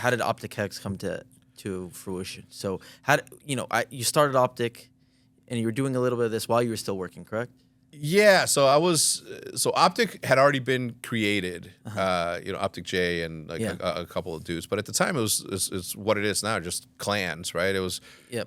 how did OpTic HECZ come to fruition? So you started OpTic, and you were doing a little bit of this while you were still working, correct? Yeah, so OpTic had already been created, OpTic J and a couple of dudes. But at the time, it's what it is now, just clans, right? It was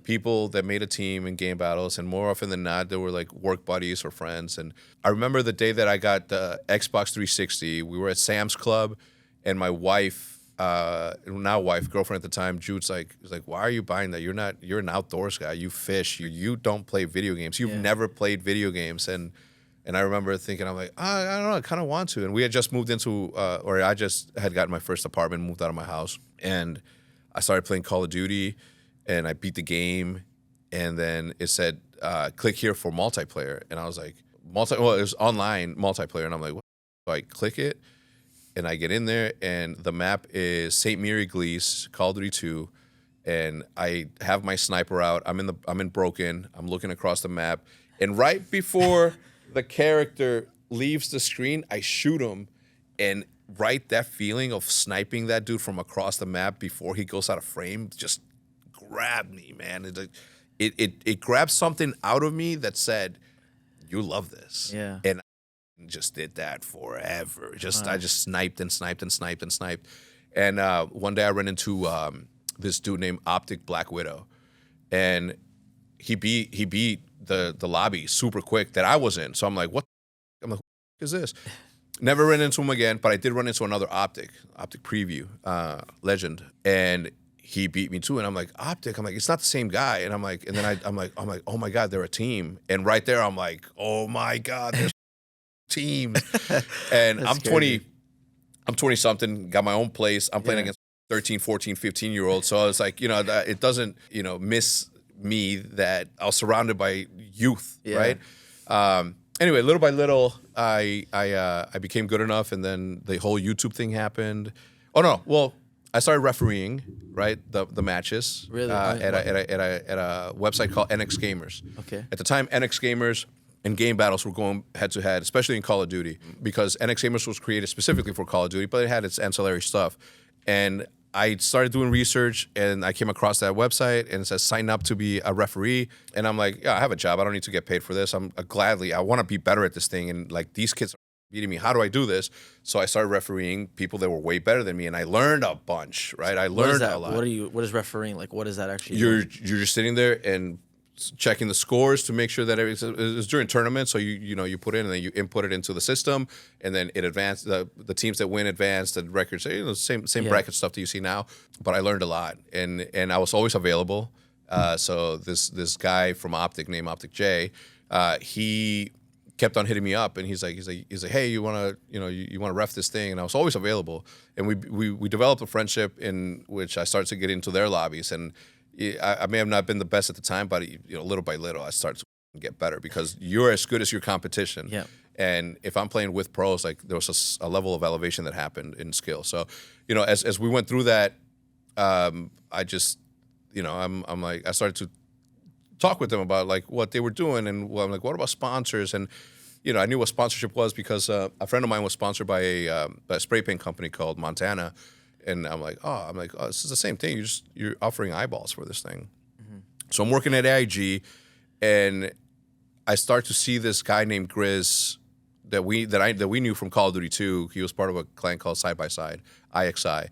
people that made a team in game battles, and more often than not, they were like work buddies or friends. And I remember the day that I got the Xbox 360, we were at Sam's Club, and my wife, girlfriend at the time, Jude's was like, why are you buying that? You're an outdoors guy. You fish. You don't play video games. You've never played video games. And I remember thinking, I'm like, I don't know, I kind of want to. And we had just moved into, or I just had gotten my first apartment, moved out of my house, and I started playing Call of Duty, and I beat the game, and then it said, click here for multiplayer, and I was like, it was online multiplayer, and I'm like, what? So I click it. And I get in there, and the map is St. Mary Glees, Call of Duty 2, and I have my sniper out. I'm in Broken. I'm looking across the map, and right before the character leaves the screen, I shoot him, and that feeling of sniping that dude from across the map before he goes out of frame just grabbed me, man. It grabbed something out of me that said, "You love this," and just did that forever. I just sniped and sniped and sniped and sniped. And one day I ran into this dude named OpTic Black Widow, and he beat the lobby super quick that I was in. So I'm like, what? I'm like, who is this? Never ran into him again, but I did run into another OpTic Preview legend, and he beat me too. And I'm like, OpTic. I'm like, it's not the same guy. And I'm like, I'm like, oh my God, they're a team. And right there, I'm like, oh my God, they're teams. And I'm 20 something, got my own place. I'm playing against 13, 14, 15-year-olds. So I was like, it doesn't, miss me that I was surrounded by youth, right? Anyway, little by little, I became good enough, and then the whole YouTube thing happened. Oh no, well, I started refereeing, right, the matches really? At a website called NX Gamers. Okay. At the time, NX Gamers and game battles were going head to head, especially in Call of Duty, because NX Gamers was created specifically for Call of Duty, but it had its ancillary stuff. And I started doing research, and I came across that website, and it says sign up to be a referee. And I'm like, yeah, I have a job. I don't need to get paid for this. I want to be better at this thing. And like, these kids are beating me. How do I do this? So I started refereeing people that were way better than me, and I learned a bunch, right? I learned a lot. What is refereeing? Like, what is that actually? You're just sitting there and checking the scores to make sure that it's during tournaments. So you put in, and then you input it into the system, and then it advanced. The teams that win advance. The records, same bracket stuff that you see now. But I learned a lot, and I was always available. So this guy from OpTic named OpTic J, he kept on hitting me up, and he's like, hey, you want to ref this thing? And I was always available, and we developed a friendship in which I started to get into their lobbies, and I may have not been the best at the time, but little by little, I started to get better, because you're as good as your competition. Yeah. And if I'm playing with pros, like, there was a level of elevation that happened in skill. So, as we went through that, I just, I'm like, I started to talk with them about like what they were doing, and I'm like, what about sponsors? And I knew what sponsorship was because a friend of mine was sponsored by a spray paint company called Montana. And I'm like, oh, this is the same thing. You're offering eyeballs for this thing. Mm-hmm. So I'm working at AIG, and I start to see this guy named Grizz that we knew from Call of Duty 2. He was part of a clan called Side by Side, IXI,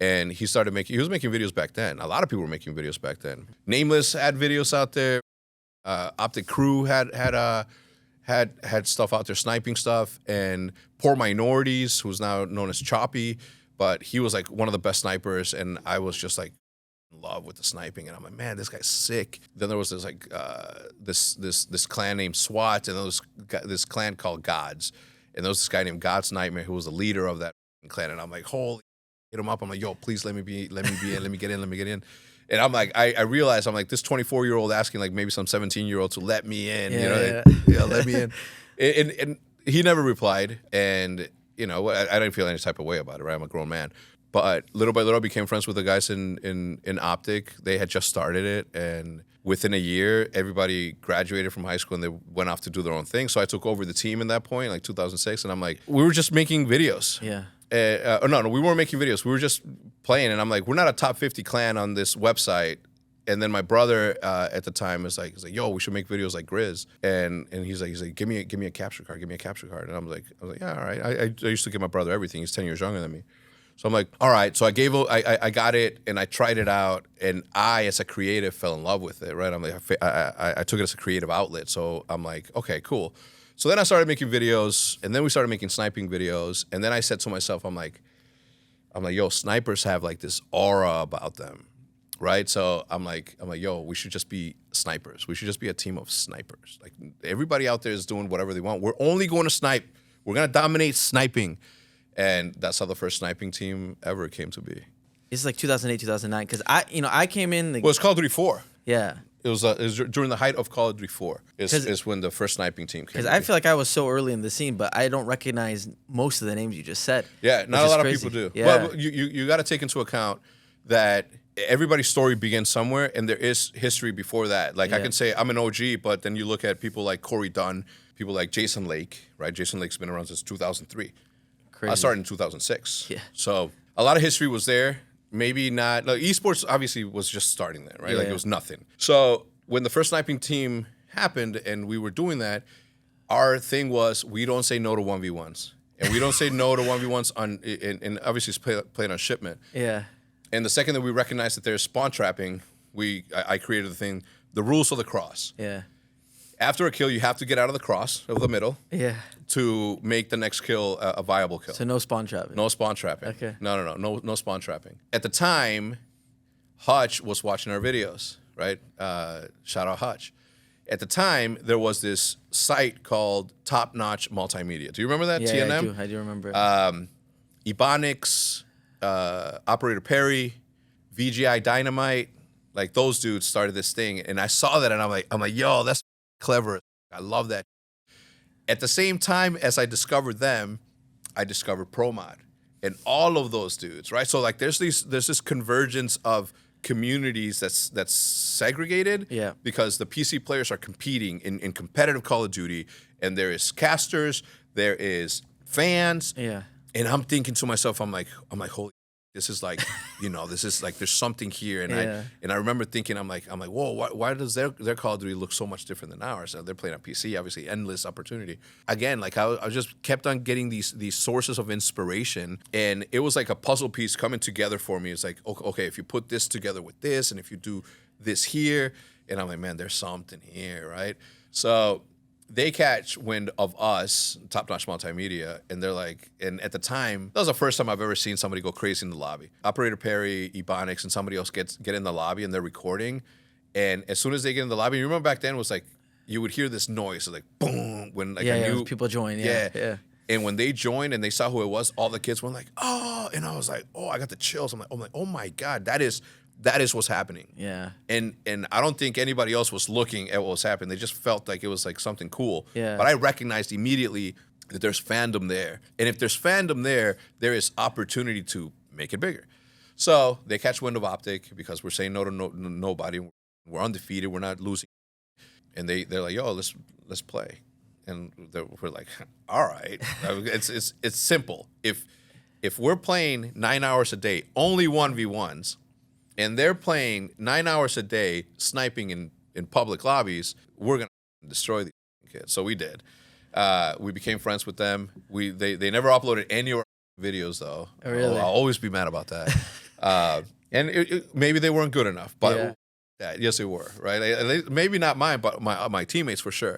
and he was making videos back then. A lot of people were making videos back then. Nameless had videos out there. OpTic Crew had stuff out there, sniping stuff, and Poor Minorities, who's now known as Choppy. But he was like one of the best snipers, and I was just like in love with the sniping. And I'm like, man, this guy's sick. Then there was this like this clan named SWAT, and there was this clan called Gods, and there was this guy named God's Nightmare who was the leader of that clan. And I'm like, holy, hit him up. I'm like, yo, please let me get in. And I'm like, I realized I'm like this 24-year-old asking like maybe some 17-year-old to let me in, let me in, and he never replied, and. I didn't feel any type of way about it, right? I'm a grown man. But little by little, I became friends with the guys in OpTic. They had just started it, and within a year, everybody graduated from high school, and they went off to do their own thing. So I took over the team in that point, like 2006, and I'm like, we were just making videos. Yeah. No, we weren't making videos. We were just playing, and I'm like, we're not a top 50 clan on this website. And then my brother at the time was like, yo, we should make videos like Grizz. And he's like, give me a capture card, give me a capture card. And I was like, yeah, all right. I used to give my brother everything. He's 10 years younger than me. So I'm like, all right. So I got it and I tried it out, and I, as a creative, fell in love with it, right? I'm like, I took it as a creative outlet. So I'm like, okay, cool. So then I started making videos, and then we started making sniping videos. And then I said to myself, I'm like, yo, snipers have like this aura about them. Right, so I'm like, yo, we should just be snipers. We should just be a team of snipers. Like, everybody out there is doing whatever they want. We're only going to snipe. We're gonna dominate sniping, and that's how the first sniping team ever came to be. It's like 2008, 2009. Because I came in. Well, it's Call of Duty 4. Yeah. It was during the height of Call of Duty 4. Is when the first sniping team came. Because I feel like I was so early in the scene, but I don't recognize most of the names you just said. Yeah, not a lot of people do. Yeah. But you got to take into account that everybody's story begins somewhere, and there is history before that. Like, I can say I'm an OG, but then you look at people like Corey Dunn, people like Jason Lake, right? Jason Lake's been around since 2003. Crazy. I started in 2006. Yeah. So a lot of history was there. Maybe not. Like, esports obviously was just starting there, right? Yeah, Like, it was nothing. So when the first sniping team happened and we were doing that, our thing was we don't say no to 1v1s. And we don't say no to 1v1s and obviously it's playing on shipment. Yeah. And the second that we recognized that there's spawn trapping, I created the thing, the rules of the cross. Yeah. After a kill, you have to get out of the cross of the middle. Yeah. To make the next kill a viable kill. So no spawn trapping. No spawn trapping. Okay. No spawn trapping. At the time, Hutch was watching our videos, right? Shout out Hutch. At the time, there was this site called Top Notch Multimedia. Do you remember that? Yeah, TNM? I do remember. Ebonics, Operator Perry, VGI Dynamite, like those dudes started this thing, and I saw that, and I'm like, yo, that's clever. I love that. At the same time as I discovered them, I discovered ProMod, and all of those dudes, right? So like, there's this convergence of communities that's segregated, because the PC players are competing in competitive Call of Duty, and there is casters, there is fans, and I'm thinking to myself, I'm like, holy, this is like, this is like, there's something here, and I remember thinking, I'm like, whoa, why does their Call of Duty look so much different than ours? They're playing on PC, obviously, endless opportunity. Again, like I just kept on getting these sources of inspiration, and it was like a puzzle piece coming together for me. It's like, okay, if you put this together with this, and if you do this here, and I'm like, man, there's something here, right? So they catch wind of us, Top Notch Multimedia, and they're like, and at the time, that was the first time I've ever seen somebody go crazy in the lobby. Operator Perry, Ebonics, and somebody else get in the lobby, and they're recording, and as soon as they get in the lobby, you remember back then it was like, you would hear this noise, like boom, when like a new people join, And when they joined and they saw who it was, all the kids were like, oh, and I was like, oh, I got the chills. I'm like, oh my God, that is what's happening. Yeah. And I don't think anybody else was looking at what was happening. They just felt like it was like something cool. Yeah. But I recognized immediately that there's fandom there. And if there's fandom there, there is opportunity to make it bigger. So they catch wind of OpTic because we're saying no to nobody. We're undefeated. We're not losing. And they're like, yo, let's play. And we're like, all right. It's simple. If we're playing 9 hours a day, only 1v1s, and they're playing 9 hours a day sniping in public lobbies, we're going to destroy these kids. So we did. We became friends with them. They never uploaded any of our videos, though. Oh, really? I'll always be mad about that. And maybe they weren't good enough, but yes, they were, right? Maybe not mine, but my teammates for sure.